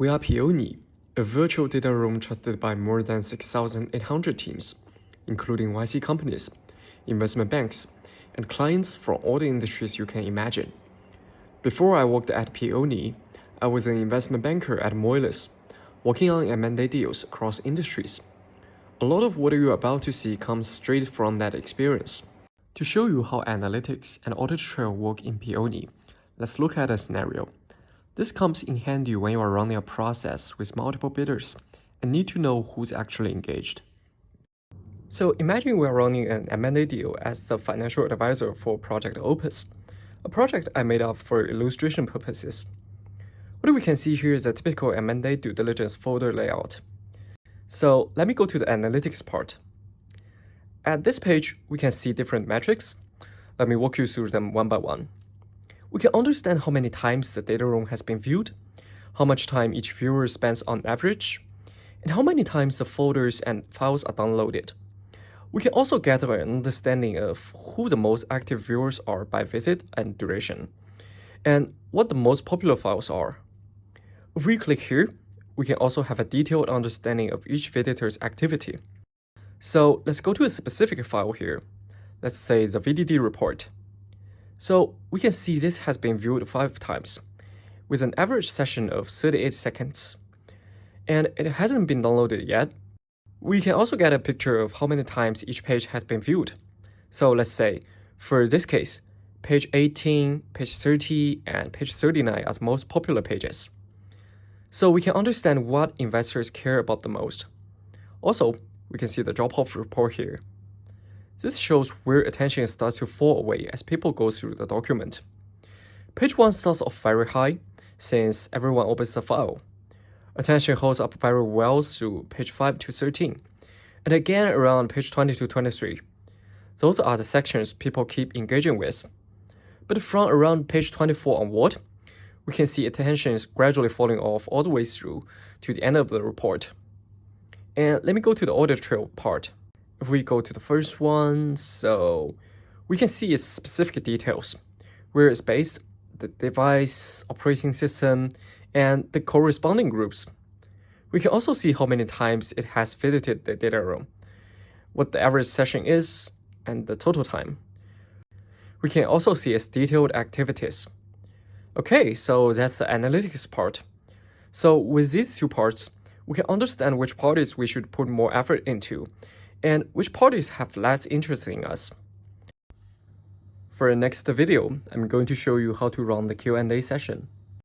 We are Peony, a virtual data room trusted by more than 6,800 teams, including YC companies, investment banks, and clients from all the industries you can imagine. Before I worked at Peony, I was an investment banker at Moelis, working on M&A deals across industries. A lot of what you're about to see comes straight from that experience. To show you how analytics and audit trail work in Peony, let's look at a scenario. This comes in handy when you are running a process with multiple bidders and need to know who's actually engaged. So imagine we are running an M&A deal as the financial advisor for Project Opus, a project I made up for illustration purposes. What we can see here is a typical M&A due diligence folder layout. So let me go to the analytics part. At this page, we can see different metrics. Let me walk you through them one by one. We can understand how many times the data room has been viewed, how much time each viewer spends on average, and how many times the folders and files are downloaded. We can also gather an understanding of who the most active viewers are by visit and duration, and what the most popular files are. If we click here, we can also have a detailed understanding of each visitor's activity. So let's go to a specific file here. Let's say the VDD report. So we can see this has been viewed 5 times, with an average session of 38 seconds. And it hasn't been downloaded yet. We can also get a picture of how many times each page has been viewed. So let's say, for this case, page 18, page 30, and page 39 are the most popular pages. So we can understand what investors care about the most. Also, we can see the drop-off report here. This shows where attention starts to fall away as people go through the document. Page 1 starts off very high, since everyone opens the file. Attention holds up very well through page 5 to 13, and again around page 20 to 23. Those are the sections people keep engaging with. But from around page 24 onward, we can see attention is gradually falling off all the way through to the end of the report. And let me go to the audit trail part. If we go to the first one, so we can see its specific details, where it's based, the device, operating system, and the corresponding groups. We can also see how many times it has visited the data room, what the average session is, and the total time. We can also see its detailed activities. Okay, so that's the analytics part. So with these 2 parts, we can understand which parties we should put more effort into, and which parties have less interest in us. For the next video, I'm going to show you how to run the Q&A session.